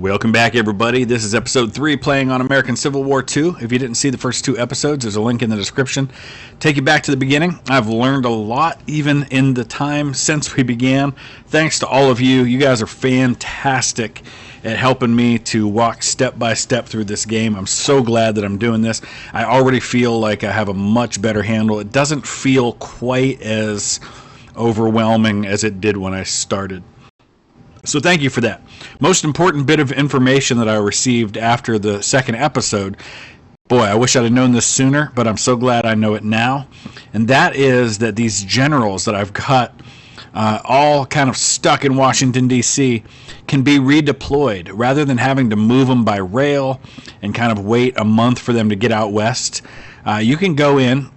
Welcome back, everybody. This is episode 3, playing on American Civil War II. If you didn't see the first 2 episodes, there's a link in the description. Take you back to the beginning. I've learned a lot, even in the time since we began. Thanks to all of you. You guys are fantastic at helping me to walk step by step through this game. I'm so glad that I'm doing this. I already feel like I have a much better handle. It doesn't feel quite as overwhelming as it did when I started. So thank you for that. Most important bit of information that I received after the second episode, boy, I wish I'd have known this sooner, but I'm so glad I know it now. And that is that these generals that I've got all kind of stuck in Washington, D.C., can be redeployed. Rather than having to move them by rail and kind of wait a month for them to get out west, you can go in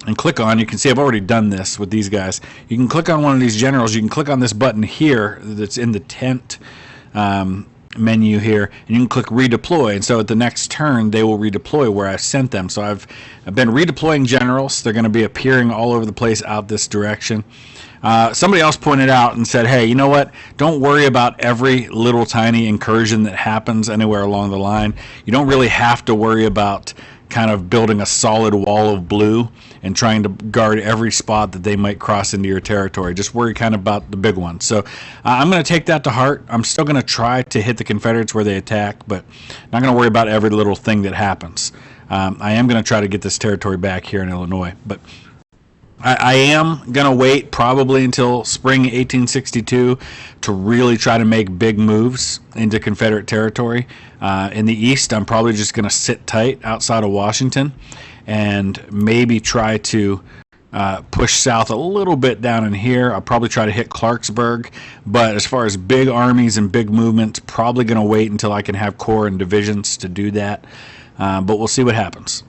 and click on, you can see I've already done this with these guys. You can click on one of these generals. You can click on this button here that's in the tent menu here, and you can click redeploy. And so at the next turn, they will redeploy where I sent them. So I've been redeploying generals. They're going to be appearing all over the place out this direction. Somebody else pointed out and said, hey, you know what? Don't worry about every little tiny incursion that happens anywhere along the line. You don't really have to worry about kind of building a solid wall of blue and trying to guard every spot that they might cross into your territory. Just worry kind of about the big ones. So I'm going to take that to heart. I'm still going to try to hit the Confederates where they attack, but not going to worry about every little thing that happens. I am going to try to get this territory back here in Illinois, but I am going to wait probably until spring 1862 to really try to make big moves into Confederate territory. In the east, I'm probably just going to sit tight outside of Washington and maybe try to push south a little bit down in here. I'll probably try to hit Clarksburg, but as far as big armies and big movements, probably going to wait until I can have corps and divisions to do that, but we'll see what happens.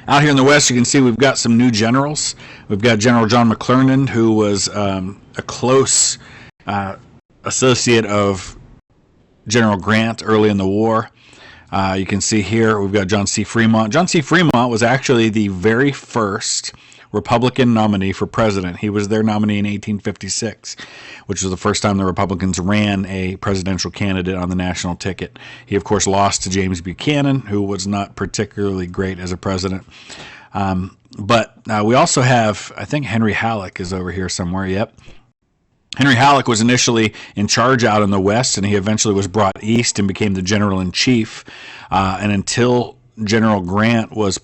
Out here in the west, you can see we've got some new generals. We've got General John McClernand, who was a close associate of General Grant early in the war. You can see here we've got John C. Fremont. John C. Fremont was actually the very first Republican nominee for president. He was their nominee in 1856, which was the first time the Republicans ran a presidential candidate on the national ticket. He, of course, lost to James Buchanan, who was not particularly great as a president. But we also have, I think Henry Halleck is over here somewhere. Yep. Henry Halleck was initially in charge out in the west, and he eventually was brought east and became the general-in-chief. And until General Grant was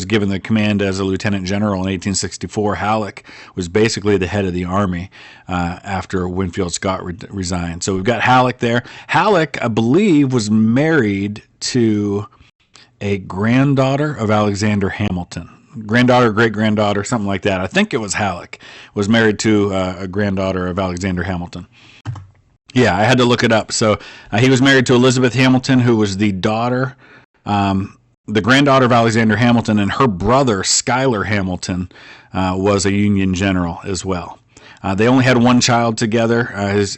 given the command as a lieutenant general in 1864, Halleck was basically the head of the army after Winfield Scott resigned. So we've got Halleck there. Halleck, I believe, was married to a granddaughter of Alexander Hamilton. Granddaughter, great-granddaughter, something like that. I think it was Halleck, was married to a granddaughter of Alexander Hamilton. Yeah, I had to look it up. So he was married to Elizabeth Hamilton, who was the daughter, the granddaughter of Alexander Hamilton, and her brother, Schuyler Hamilton, was a Union general as well. They only had one child together,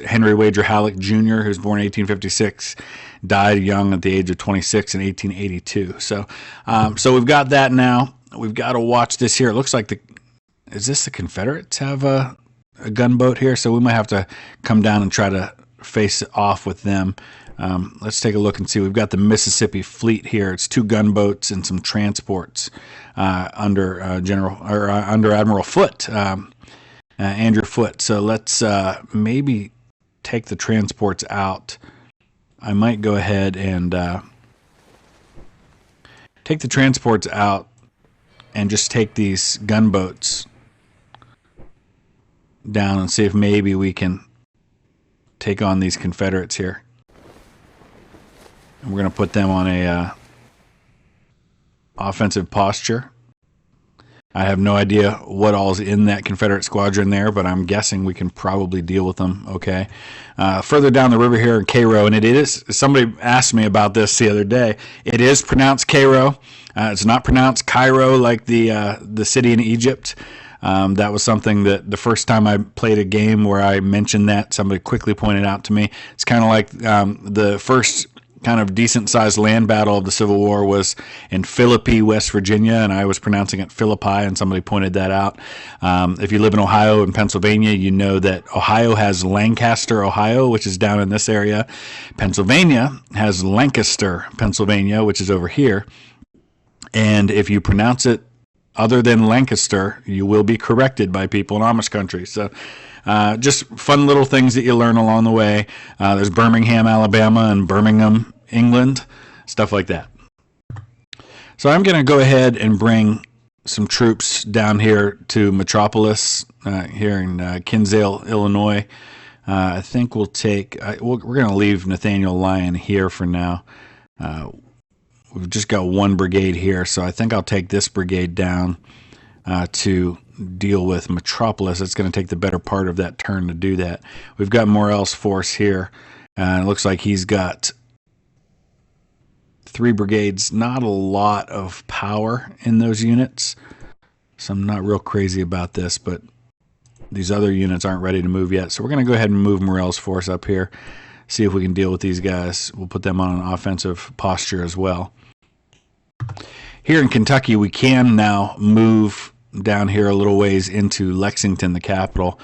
Henry Wager Halleck Jr., who was born in 1856, died young at the age of 26 in 1882. So we've got that now. We've got to watch this here. It looks like is this the Confederates have a gunboat here? So we might have to come down and try to face off with them. Let's take a look and see. We've got the Mississippi Fleet here. It's 2 gunboats and some transports under Admiral Foote, Andrew Foote. So let's maybe take the transports out. I might go ahead and take the transports out and just take these gunboats down and see if maybe we can take on these Confederates here. And we're going to put them on a offensive posture. I have no idea what all's in that Confederate squadron there, but I'm guessing we can probably deal with them okay. Further down the river here in Cairo, and it is, somebody asked me about this the other day, it is pronounced Cairo. It's not pronounced Cairo like the city in Egypt. That was something that the first time I played a game where I mentioned that, somebody quickly pointed out to me. It's kind of like the first kind of decent-sized land battle of the Civil War was in Philippi, West Virginia, and I was pronouncing it Philippi, and somebody pointed that out. If you live in Ohio and Pennsylvania, you know that Ohio has Lancaster, Ohio, which is down in this area. Pennsylvania has Lancaster, Pennsylvania, which is over here. And if you pronounce it other than Lancaster, you will be corrected by people in Amish country. So just fun little things that you learn along the way. There's Birmingham, Alabama, and Birmingham, England, stuff like that. So I'm going to go ahead and bring some troops down here to Metropolis here in Kinsale, Illinois. I think we'll take, we're going to leave Nathaniel Lyon here for now. We've just got one brigade here, so I think I'll take this brigade down to deal with Metropolis. It's going to take the better part of that turn to do that. We've got Morrell's force here, and it looks like he's got 3 brigades. Not a lot of power in those units, so I'm not real crazy about this, but these other units aren't ready to move yet. So we're going to go ahead and move Morrell's force up here, see if we can deal with these guys. We'll put them on an offensive posture as well. Here in Kentucky, we can now move down here a little ways into Lexington, the capital.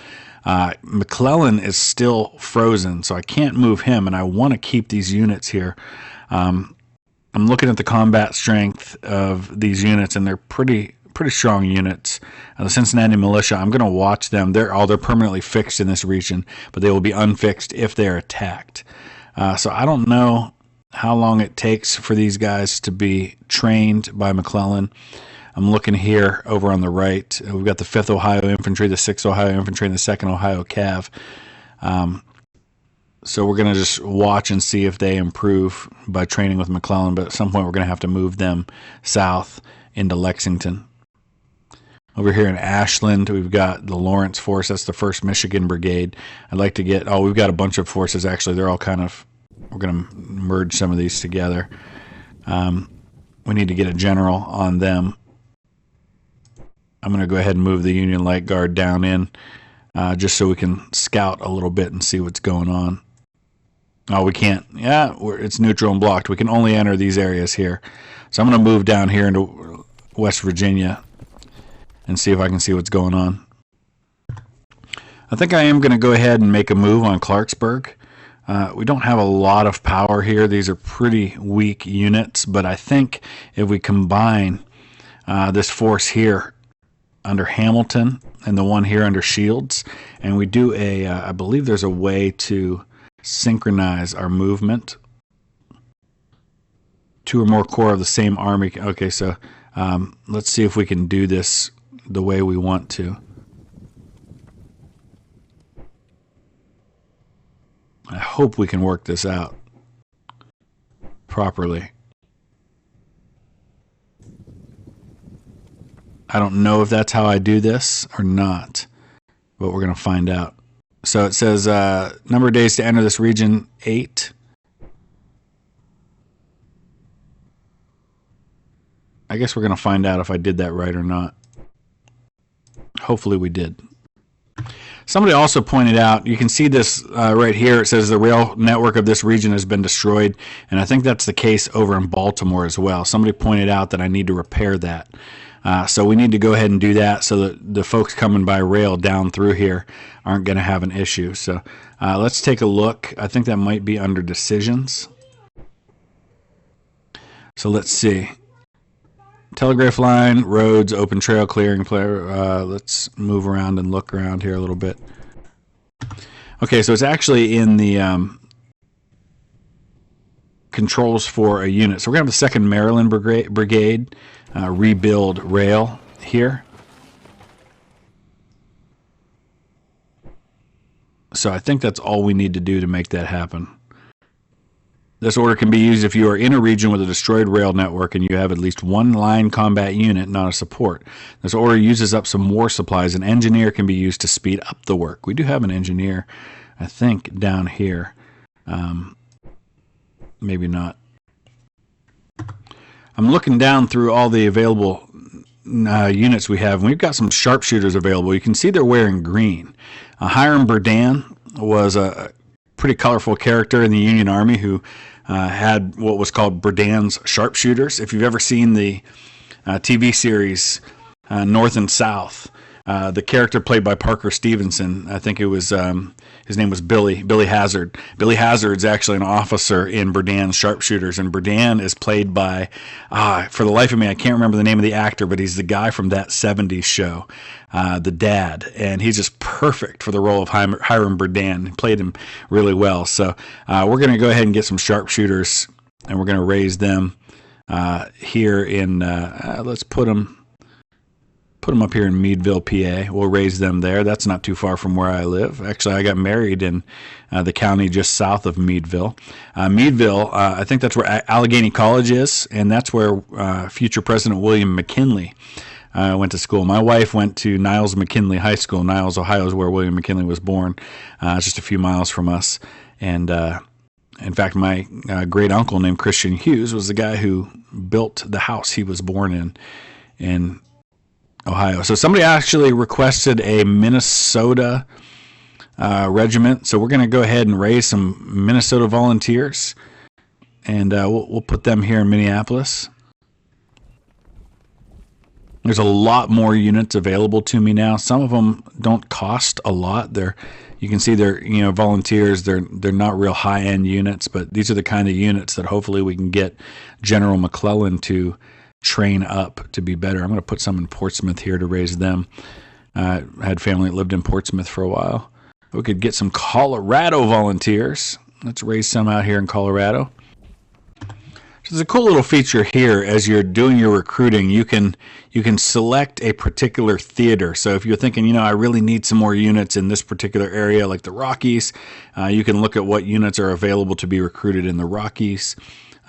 McClellan is still frozen, so I can't move him, and I want to keep these units here. I'm looking at the combat strength of these units, and they're pretty strong units. The Cincinnati militia, I'm going to watch them. They're permanently fixed in this region, but they will be unfixed if they're attacked. So I don't know how long it takes for these guys to be trained by McClellan. I'm looking here over on the right. We've got the 5th Ohio Infantry, the 6th Ohio Infantry, and the 2nd Ohio Cav. So we're going to just watch and see if they improve by training with McClellan, but at some point we're going to have to move them south into Lexington. Over here in Ashland, we've got the Lawrence Force. That's the 1st Michigan Brigade. I'd like to get, we've got a bunch of forces, actually. They're all kind of, we're going to merge some of these together. We need to get a general on them. I'm going to go ahead and move the Union Light Guard down in just so we can scout a little bit and see what's going on. Oh, we can't. Yeah, it's neutral and blocked. We can only enter these areas here. So I'm going to move down here into West Virginia and see if I can see what's going on. I think I am going to go ahead and make a move on Clarksburg. We don't have a lot of power here. These are pretty weak units, but I think if we combine this force here under Hamilton and the one here under Shields, and we do I believe there's a way to synchronize our movement. 2 or more corps of the same army. Okay, so let's see if we can do this the way we want to. I hope we can work this out properly. I don't know if that's how I do this or not, but we're going to find out. So it says number of days to enter this region, 8. I guess we're going to find out if I did that right or not. Hopefully we did. Somebody also pointed out, you can see this right here. It says the rail network of this region has been destroyed, and I think that's the case over in Baltimore as well. Somebody pointed out that I need to repair that. So we need to go ahead and do that so that the folks coming by rail down through here aren't going to have an issue. So let's take a look. I think that might be under decisions. So let's see. Telegraph line, roads, open trail clearing. Let's move around and look around here a little bit. Okay, so it's actually in the controls for a unit. So we're going to have the 2nd Maryland Brigade rebuild rail here. So I think that's all we need to do to make that happen. This order can be used if you are in a region with a destroyed rail network and you have at least 1 line combat unit, not a support. This order uses up some war supplies. An engineer can be used to speed up the work. We do have an engineer, I think, down here. Maybe not. I'm looking down through all the available units we have, and we've got some sharpshooters available. You can see they're wearing green. Hiram Berdan was a pretty colorful character in the Union Army who had what was called Berdan's sharpshooters. If you've ever seen the TV series North and South, the character played by Parker Stevenson, I think it was his name was Billy Hazard. Billy Hazard's actually an officer in Berdan's sharpshooters, and Berdan is played by, for the life of me, I can't remember the name of the actor, but he's the guy from That 70s Show, the dad, and he's just perfect for the role of Hiram Berdan. He played him really well. So we're going to go ahead and get some sharpshooters, and we're going to raise them here in, let's put them up here in Meadville, PA. We'll raise them there. That's not too far from where I live. Actually, I got married in the county just south of Meadville. Meadville, I think that's where Allegheny College is, and that's where future President William McKinley went to school. My wife went to Niles McKinley High School. Niles, Ohio is where William McKinley was born. It's just a few miles from us. And in fact, my great uncle named Christian Hughes was the guy who built the house he was born in Ohio. So somebody actually requested a Minnesota regiment. So we're going to go ahead and raise some Minnesota volunteers, and we'll put them here in Minneapolis. There's a lot more units available to me now. Some of them don't cost a lot. You can see they're volunteers. They're not real high-end units, but these are the kind of units that hopefully we can get General McClellan to train up to be better. I'm going to put some in Portsmouth here to raise them. I had family that lived in Portsmouth for a while. We could get some Colorado volunteers. Let's raise some out here in Colorado. So there's a cool little feature here. As you're doing your recruiting, you can select a particular theater. So if you're thinking, I really need some more units in this particular area, like the Rockies, you can look at what units are available to be recruited in the Rockies.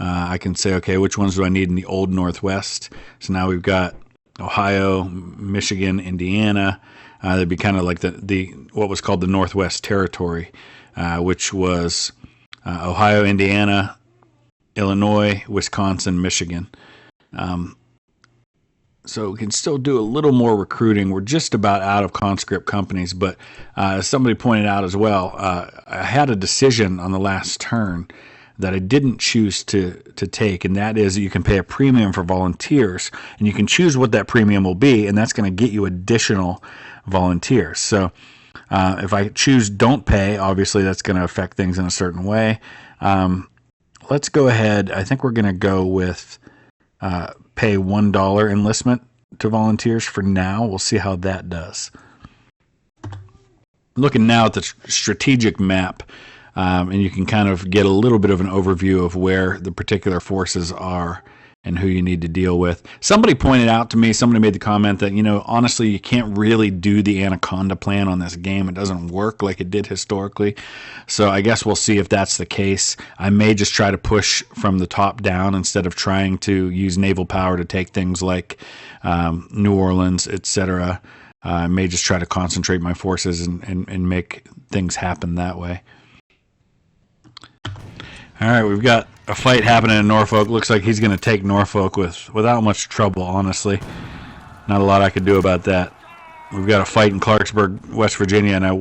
I can say, okay, which ones do I need in the Old Northwest? So now we've got Ohio, Michigan, Indiana. That'd be kind of like the what was called the Northwest Territory, which was Ohio, Indiana, Illinois, Wisconsin, Michigan. So we can still do a little more recruiting. We're just about out of conscript companies, but as somebody pointed out as well, I had a decision on the last turn that I didn't choose to take, and that is that you can pay a premium for volunteers, and you can choose what that premium will be, and that's going to get you additional volunteers. So if I choose don't pay, obviously that's going to affect things in a certain way. Let's go ahead. I think we're going to go with pay $1 enlistment to volunteers for now. We'll see how that does. Looking now at the strategic map, and you can kind of get a little bit of an overview of where the particular forces are and who you need to deal with. Somebody pointed out to me, somebody made the comment that, honestly, you can't really do the Anaconda plan on this game. It doesn't work like it did historically. So I guess we'll see if that's the case. I may just try to push from the top down instead of trying to use naval power to take things like New Orleans, etc. I may just try to concentrate my forces and make things happen that way. All right, we've got a fight happening in Norfolk. Looks like he's going to take Norfolk without much trouble, honestly. Not a lot I could do about that. We've got a fight in Clarksburg, West Virginia, and it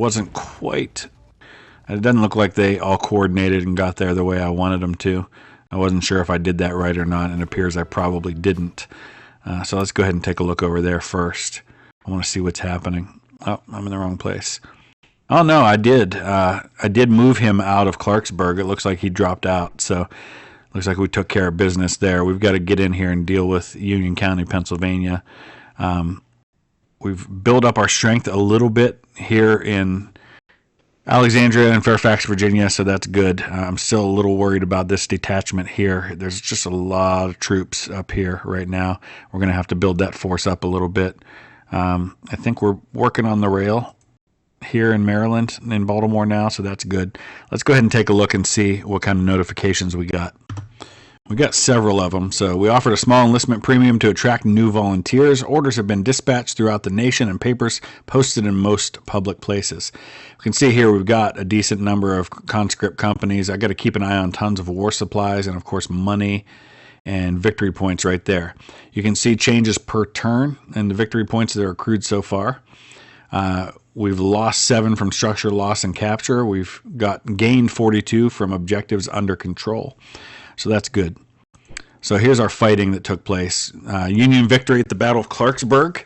doesn't look like they all coordinated and got there the way I wanted them to. I wasn't sure if I did that right or not, and it appears I probably didn't. So let's go ahead and take a look over there first. I want to see what's happening. Oh, I'm in the wrong place. Oh, no, I did. I did move him out of Clarksburg. It looks like he dropped out, so looks like we took care of business there. We've got to get in here and deal with Union County, Pennsylvania. We've built up our strength a little bit here in Alexandria and Fairfax, Virginia, so that's good. I'm still a little worried about this detachment here. There's just a lot of troops up here right now. We're going to have to build that force up a little bit. I think we're working on the rail here in Maryland and in Baltimore now, so that's good. Let's go ahead and take a look and see what kind of notifications we got. We got several of them. So we offered a small enlistment premium to attract new volunteers. Orders have been dispatched throughout the nation and papers posted in most public places. You can see here we've got a decent number of conscript companies. I got to keep an eye on tons of war supplies and, of course, money and victory points right there. You can see changes per turn and the victory points that are accrued so far. We've lost 7 from structure loss and capture. We've gained 42 from objectives under control. So that's good. So here's our fighting that took place. Union victory at the Battle of Clarksburg.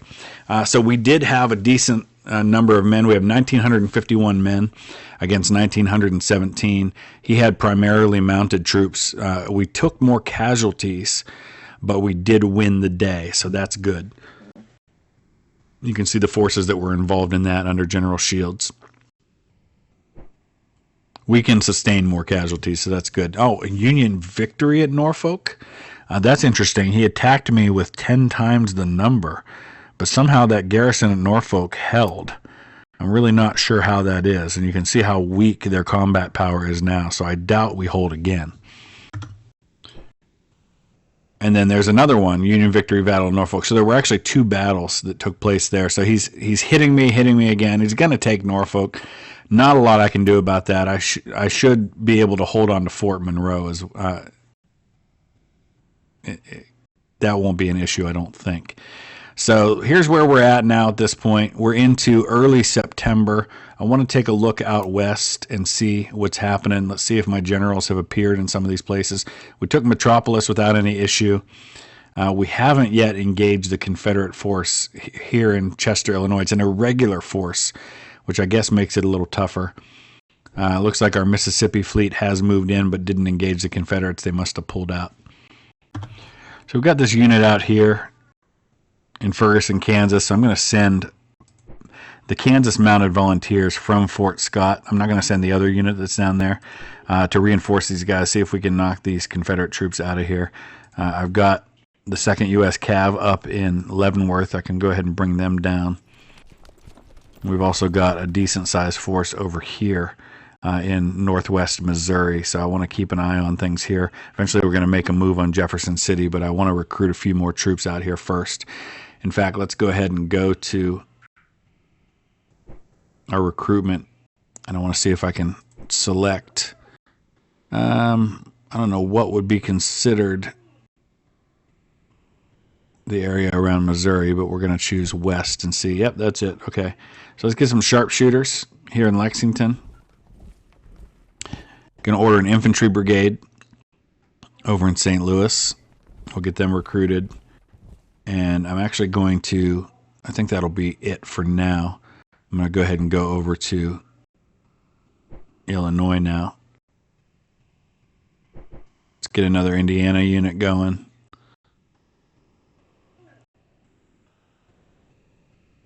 So we did have a decent number of men. We have 1,951 men against 1,917. He had primarily mounted troops. We took more casualties, but we did win the day, so that's good. You can see the forces that were involved in that under General Shields. We can sustain more casualties, so that's good. Oh, a Union victory at Norfolk? That's interesting. He attacked me with 10 times the number, but somehow that garrison at Norfolk held. I'm really not sure how that is, and you can see how weak their combat power is now, so I doubt we hold again. And then there's another one, Union victory battle of Norfolk. So there were actually 2 battles that took place there. So he's hitting me again. He's going to take Norfolk. Not a lot I can do about that. I should be able to hold on to Fort Monroe. That won't be an issue, I don't think. So here's where we're at now at this point. We're into early September. I want to take a look out west and see what's happening. Let's see if my generals have appeared in some of these places. We took Metropolis without any issue. We haven't yet engaged the Confederate force here in Chester, Illinois. It's an irregular force, which I guess makes it a little tougher. Looks like our Mississippi fleet has moved in but didn't engage the Confederates. They must have pulled out. So we've got this unit out here in Ferguson, Kansas. So I'm going to send the Kansas Mounted Volunteers from Fort Scott. I'm not going to send the other unit that's down there to reinforce these guys, see if we can knock these Confederate troops out of here. I've got the 2nd U.S. Cav up in Leavenworth. I can go ahead and bring them down. We've also got a decent-sized force over here in northwest Missouri, so I want to keep an eye on things here. Eventually we're going to make a move on Jefferson City, but I want to recruit a few more troops out here first. In fact, let's go ahead and go to our recruitment, and I want to see if I can select, I don't know what would be considered the area around Missouri, but we're going to choose west and see. Yep, that's it. Okay, so let's get some sharpshooters here in Lexington. Going to order an infantry brigade over in St. Louis. We'll get them recruited, and I'm actually going to, I think that'll be it for now. I'm going to go ahead and go over to Illinois now. Let's get another Indiana unit going.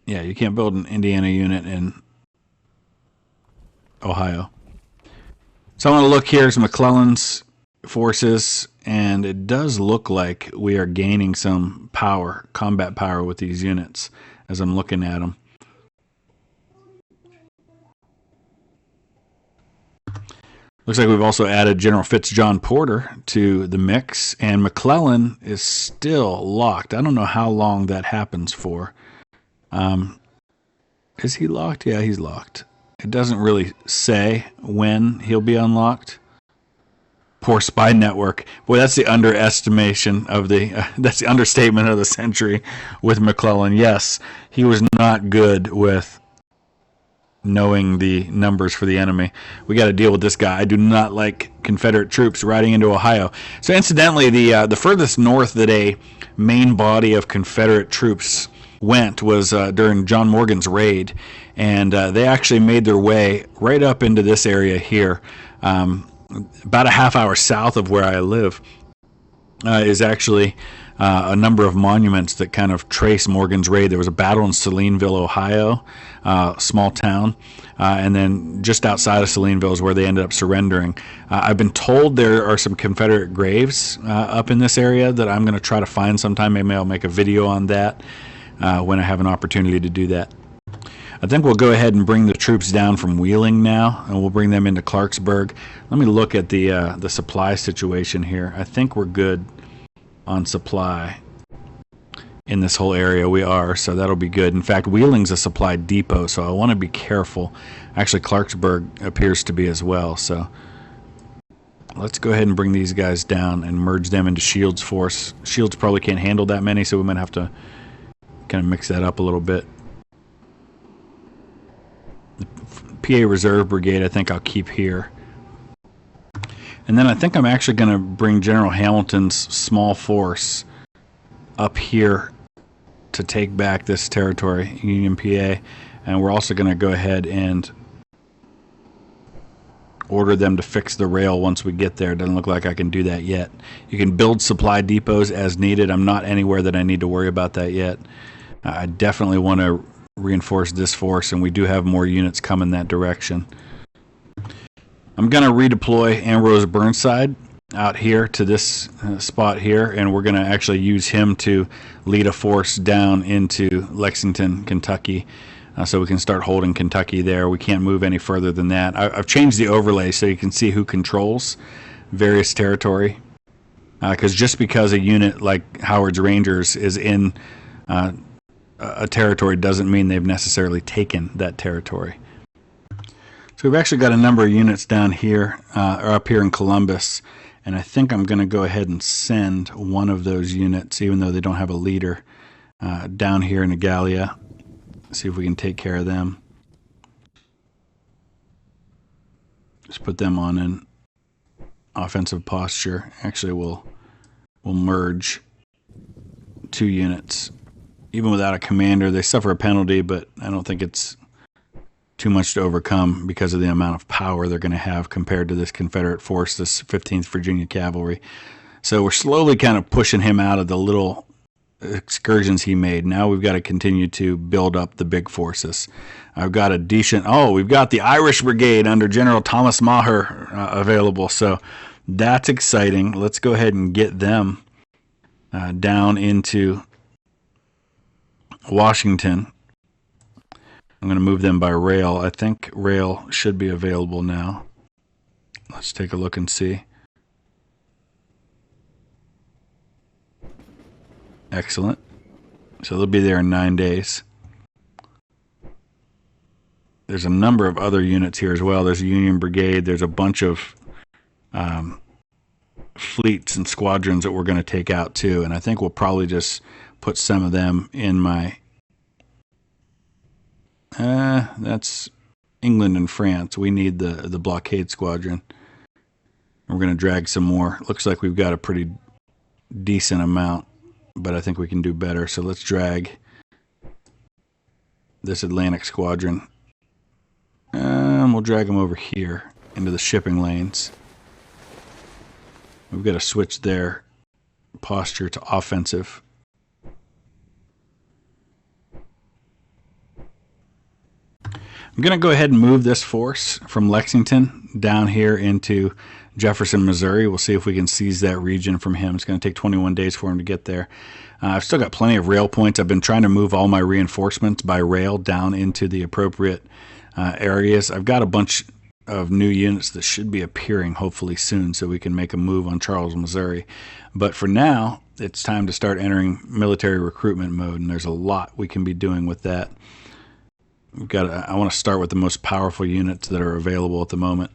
Yeah, you can't build an Indiana unit in Ohio. So I want to look here at McClellan's forces, and it does look like we are gaining some power, combat power with these units as I'm looking at them. Looks like we've also added General Fitzjohn Porter to the mix, and McClellan is still locked. I don't know how long that happens for. Is he locked? Yeah, he's locked. It doesn't really say when he'll be unlocked. Poor spy network. Boy, that's the underestimation of the, that's the understatement of the century with McClellan. Yes, he was not good with knowing the numbers for the enemy. We got to deal with this guy. I do not like Confederate troops riding into Ohio. So incidentally, the furthest north that a main body of Confederate troops went was during John Morgan's raid, and they actually made their way right up into this area here. About a half hour south of where I live is actually a number of monuments that kind of trace Morgan's raid. There was a battle in Salineville, Ohio, small town, and then just outside of Salineville is where they ended up surrendering. I've been told there are some Confederate graves up in this area that I'm going to try to find sometime. Maybe I'll make a video on that when I have an opportunity to do that. I think we'll go ahead and bring the troops down from Wheeling now, and we'll bring them into Clarksburg. Let me look at the supply situation here. I think we're good on supply in this whole area. We are, so that'll be good. In fact, Wheeling's a supply depot, so I want to be careful. Actually, Clarksburg appears to be as well, so let's go ahead and bring these guys down and merge them into Shields' force. Shields probably can't handle that many, so we might have to kind of mix that up a little bit. PA Reserve Brigade I think I'll keep here. And then I think I'm actually going to bring General Hamilton's small force up here to take back this territory, Union PA. And we're also going to go ahead and order them to fix the rail once we get there. It doesn't look like I can do that yet. You can build supply depots as needed. I'm not anywhere that I need to worry about that yet. I definitely want to reinforce this force, and we do have more units coming that direction. I'm going to redeploy Ambrose Burnside out here to this spot here, and we're going to actually use him to lead a force down into Lexington, Kentucky, so we can start holding Kentucky there. We can't move any further than that. I've changed the overlay so you can see who controls various territory, because just because a unit like Howard's Rangers is in a territory doesn't mean they've necessarily taken that territory. So we've actually got a number of units down here, or up here in Columbus, and I think I'm going to go ahead and send one of those units, even though they don't have a leader, down here in Gallia. See if we can take care of them. Just put them on an offensive posture. Actually, we'll merge 2 units. Even without a commander, they suffer a penalty, but I don't think it's too much to overcome because of the amount of power they're going to have compared to this Confederate force, this 15th Virginia Cavalry. So we're slowly kind of pushing him out of the little excursions he made. Now we've got to continue to build up the big forces. I've got a decent, we've got the Irish Brigade under General Thomas Maher available, so that's exciting. Let's go ahead and get them down into Washington. I'm going to move them by rail. I think rail should be available now. Let's take a look and see. Excellent. So they'll be there in 9 days. There's a number of other units here as well. There's a Union Brigade. There's a bunch of fleets and squadrons that we're going to take out too. And I think we'll probably just put some of them in my... that's England and France. We need the blockade squadron. We're going to drag some more. Looks like we've got a pretty decent amount, but I think we can do better. So let's drag this Atlantic squadron. We'll drag them over here into the shipping lanes. We've got to switch their posture to offensive. I'm going to go ahead and move this force from Lexington down here into Jefferson, Missouri. We'll see if we can seize that region from him. It's going to take 21 days for him to get there. I've still got plenty of rail points. I've been trying to move all my reinforcements by rail down into the appropriate areas. I've got a bunch of new units that should be appearing hopefully soon so we can make a move on Charles, Missouri. But for now, it's time to start entering military recruitment mode, and there's a lot we can be doing with that. I want to start with the most powerful units that are available at the moment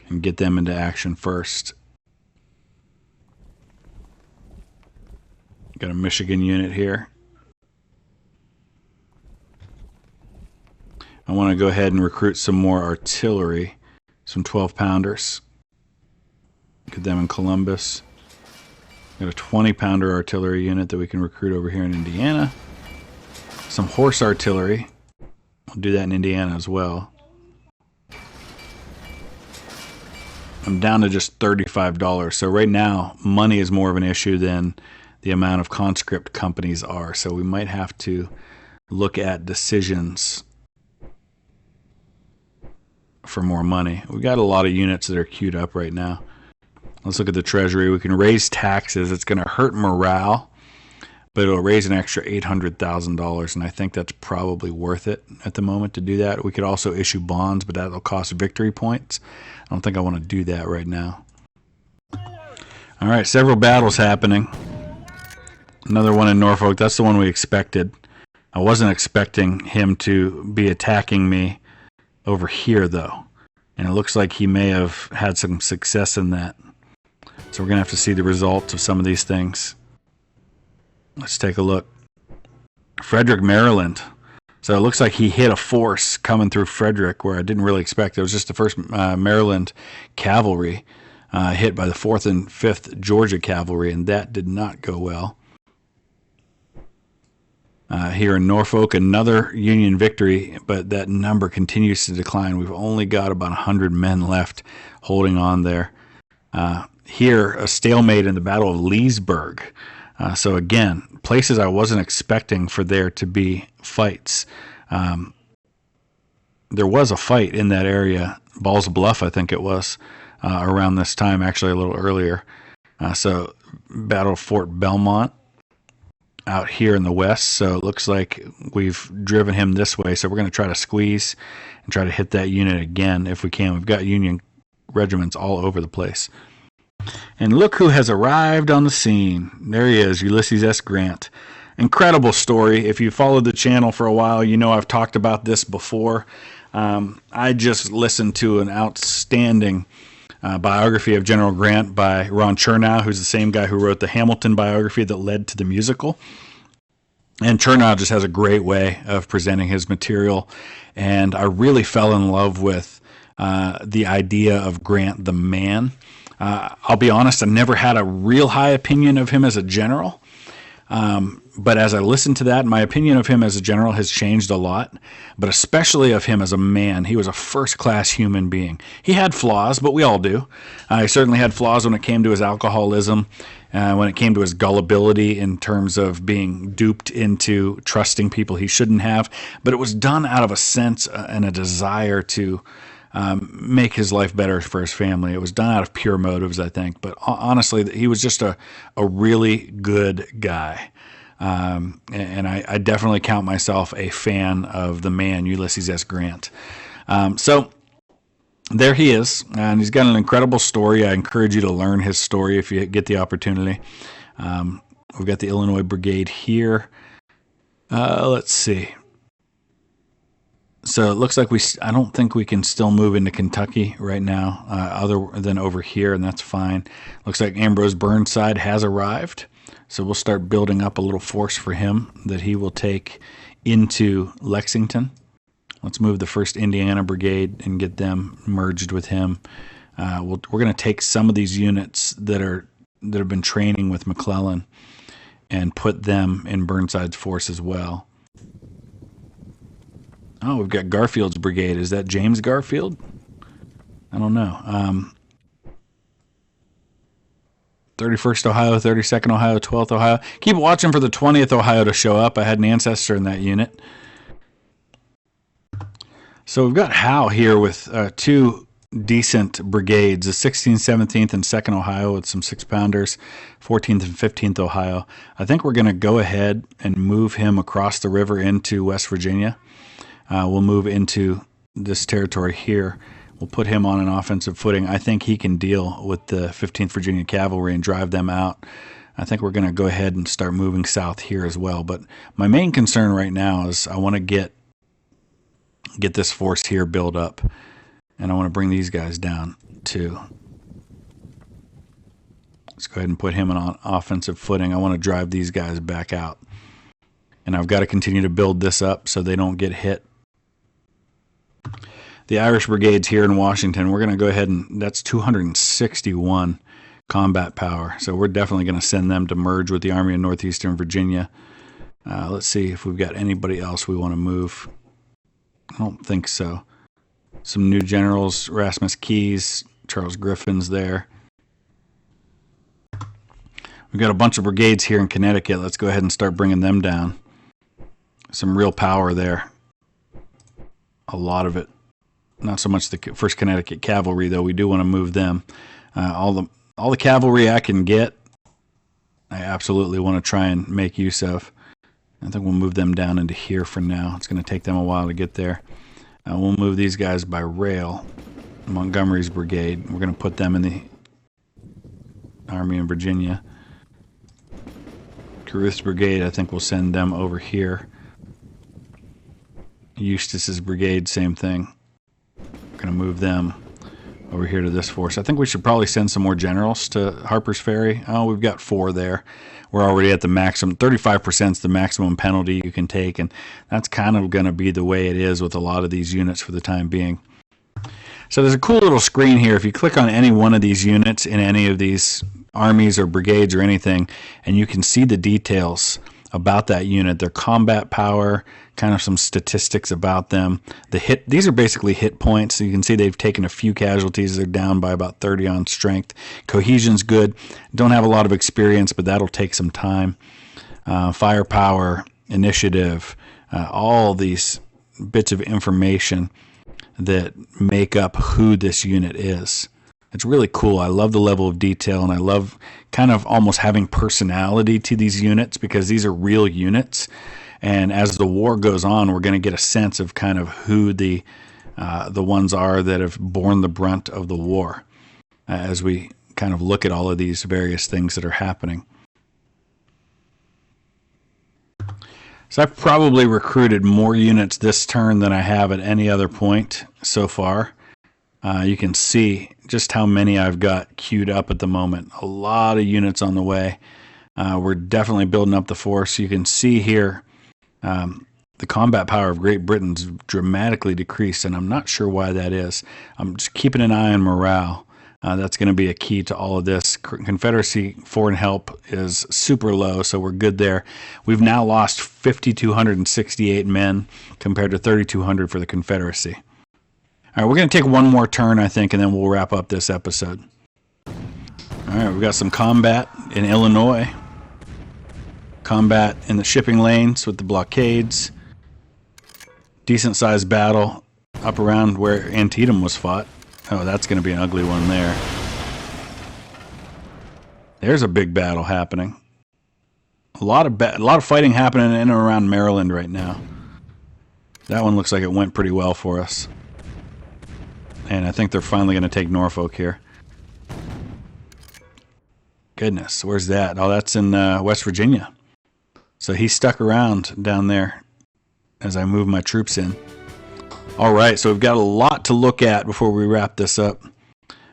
and get them into action first. Got a Michigan unit here. I want to go ahead and recruit some more artillery, some 12-pounders. Get them in Columbus. Got a 20-pounder artillery unit that we can recruit over here in Indiana. Some horse artillery. I'll do that in Indiana as well. I'm down to just $35. So right now, money is more of an issue than the amount of conscript companies are. So we might have to look at decisions for more money. We got a lot of units that are queued up right now. Let's look at the Treasury. We can raise taxes. It's going to hurt morale, but it'll raise an extra $800,000, and I think that's probably worth it at the moment to do that. We could also issue bonds, but that'll cost victory points. I don't think I want to do that right now. All right, several battles happening. Another one in Norfolk. That's the one we expected. I wasn't expecting him to be attacking me over here, though, and it looks like he may have had some success in that. So we're going to have to see the results of some of these things. Let's take a look. Frederick, Maryland. So it looks like he hit a force coming through Frederick where I didn't really expect. It was just the 1st Maryland Cavalry hit by the 4th and 5th Georgia Cavalry, and that did not go well. Here in Norfolk, another Union victory, but that number continues to decline. We've only got about 100 men left holding on there. Here, a stalemate in the Battle of Leesburg. So again, places I wasn't expecting for there to be fights. There was a fight in that area, Ball's Bluff, I think it was, around this time, actually a little earlier. So Battle of Fort Belmont out here in the west. So it looks like we've driven him this way. So we're going to try to squeeze and try to hit that unit again if we can. We've got Union regiments all over the place. And look who has arrived on the scene. There he is, Ulysses S. Grant. Incredible story. If you followed the channel for a while, you know I've talked about this before. I just listened to an outstanding biography of General Grant by Ron Chernow, who's the same guy who wrote the Hamilton biography that led to the musical. And Chernow just has a great way of presenting his material. And I really fell in love with the idea of Grant the man. I'll be honest, I never had a real high opinion of him as a general. But as I listened to that, my opinion of him as a general has changed a lot, but especially of him as a man. He was a first-class human being. He had flaws, but we all do. He certainly had flaws when it came to his alcoholism, when it came to his gullibility in terms of being duped into trusting people he shouldn't have. But it was done out of a sense and a desire to make his life better for his family. It was done out of pure motives, I think. But honestly, he was just a really good guy. And I definitely count myself a fan of the man, Ulysses S. Grant. So there he is, and he's got an incredible story. I encourage you to learn his story if you get the opportunity. We've got the Illinois Brigade here. Let's see. So it looks like I don't think we can still move into Kentucky right now, other than over here, and that's fine. Looks like Ambrose Burnside has arrived. So we'll start building up a little force for him that he will take into Lexington. Let's move the 1st Indiana Brigade and get them merged with him. We're going to take some of these units that have been training with McClellan and put them in Burnside's force as well. Oh, we've got Garfield's brigade. Is that James Garfield? I don't know. 31st Ohio, 32nd Ohio, 12th Ohio. Keep watching for the 20th Ohio to show up. I had an ancestor in that unit. So we've got Howe here with 2 decent brigades, the 16th, 17th, and 2nd Ohio with some 6-pounders, 14th and 15th Ohio. I think we're going to go ahead and move him across the river into West Virginia. We'll move into this territory here. We'll put him on an offensive footing. I think he can deal with the 15th Virginia Cavalry and drive them out. I think we're going to go ahead and start moving south here as well. But my main concern right now is I want to get this force here built up. And I want to bring these guys down too. Let's go ahead and put him on offensive footing. I want to drive these guys back out. And I've got to continue to build this up so they don't get hit. The Irish Brigades here in Washington, we're going to go ahead and that's 261 combat power. So we're definitely going to send them to merge with the Army of Northeastern Virginia. Let's see if we've got anybody else we want to move. I don't think so. Some new generals, Rasmus Keyes, Charles Griffin's there. We've got a bunch of brigades here in Connecticut. Let's go ahead and start bringing them down. Some real power there. A lot of it. Not so much the 1st Connecticut Cavalry, though. We do want to move them. All the cavalry I can get, I absolutely want to try and make use of. I think we'll move them down into here for now. It's going to take them a while to get there. We'll move these guys by rail. Montgomery's brigade. We're going to put them in the Army in Virginia. Caruth's brigade, I think we'll send them over here. Eustace's brigade, same thing. We're going to move them over here to this force. I think we should probably send some more generals to Harper's Ferry. Oh, we've got 4 there. We're already at the maximum. 35% is the maximum penalty you can take, and that's kind of going to be the way it is with a lot of these units for the time being. So there's a cool little screen here. If you click on any one of these units in any of these armies or brigades or anything, and you can see the details about that unit, their combat power, kind of some statistics about them. These are basically hit points. So you can see they've taken a few casualties. They're down by about 30 on strength. Cohesion's good. Don't have a lot of experience, but that'll take some time. Firepower, initiative, all these bits of information that make up who this unit is. It's really cool. I love the level of detail, and I love kind of almost having personality to these units because these are real units. And as the war goes on, we're going to get a sense of kind of who the ones are that have borne the brunt of the war as we kind of look at all of these various things that are happening. So I've probably recruited more units this turn than I have at any other point so far. You can see just how many I've got queued up at the moment. A lot of units on the way. We're definitely building up the force. You can see here the combat power of Great Britain's dramatically decreased, and I'm not sure why that is. I'm just keeping an eye on morale. That's going to be a key to all of this. Confederacy foreign help is super low, so we're good there. We've now lost 5,268 men compared to 3,200 for the Confederacy. All right, we're going to take one more turn, I think, and then we'll wrap up this episode. All right, we've got some combat in Illinois. Combat in the shipping lanes with the blockades. Decent-sized battle up around where Antietam was fought. Oh, that's going to be an ugly one there. There's a big battle happening. A lot of fighting happening in and around Maryland right now. That one looks like it went pretty well for us. And I think they're finally going to take Norfolk here. Goodness, where's that? Oh, that's in West Virginia. So he stuck around down there as I move my troops in. All right, so we've got a lot to look at before we wrap this up.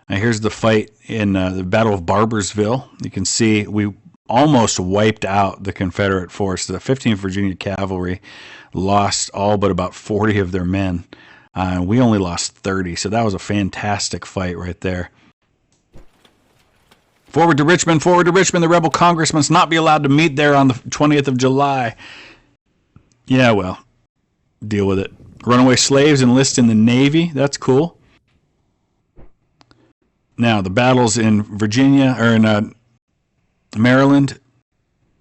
Now, here's the fight in the Battle of Barbersville. You can see we almost wiped out the Confederate force. The 15th Virginia Cavalry lost all but about 40 of their men. We only lost 30, so that was a fantastic fight right there. Forward to Richmond, forward to Richmond. The rebel Congress must not be allowed to meet there on the 20th of July. Yeah, well, deal with it. Runaway slaves enlist in the Navy. That's cool. Now, the battles in Virginia, or in Maryland,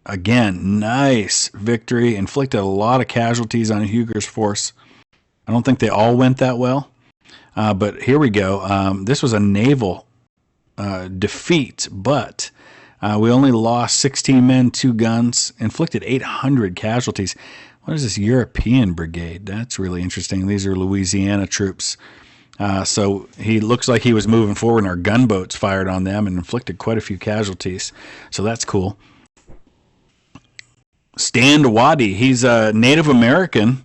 again, nice victory. Inflicted a lot of casualties on Huger's force. I don't think they all went that well. But here we go. This was a naval defeat, but we only lost 16 men, 2 guns, inflicted 800 casualties. What is this European brigade? That's really interesting. These are Louisiana troops. So he looks like he was moving forward, and our gunboats fired on them and inflicted quite a few casualties. So that's cool. Stand Waddie, he's a Native American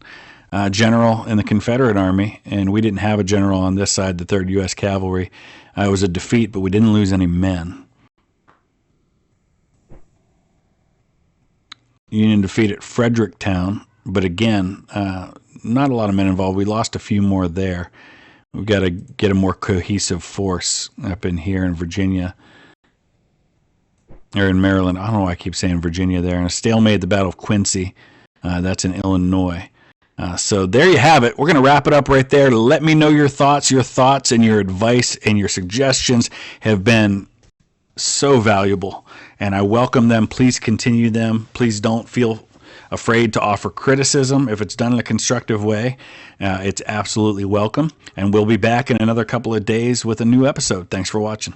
general in the Confederate Army, and we didn't have a general on this side, the 3rd U.S. Cavalry. It was a defeat, but we didn't lose any men. Union defeat at Fredericktown, but again, not a lot of men involved. We lost a few more there. We've got to get a more cohesive force up in here in Virginia, or in Maryland. I don't know why I keep saying Virginia there. And a stalemate at the Battle of Quincy. That's in Illinois. So there you have it. We're going to wrap it up right there. Let me know your thoughts. Your thoughts and your advice and your suggestions have been so valuable, and I welcome them. Please continue them. Please don't feel afraid to offer criticism if it's done in a constructive way. It's absolutely welcome, and we'll be back in another couple of days with a new episode. Thanks for watching.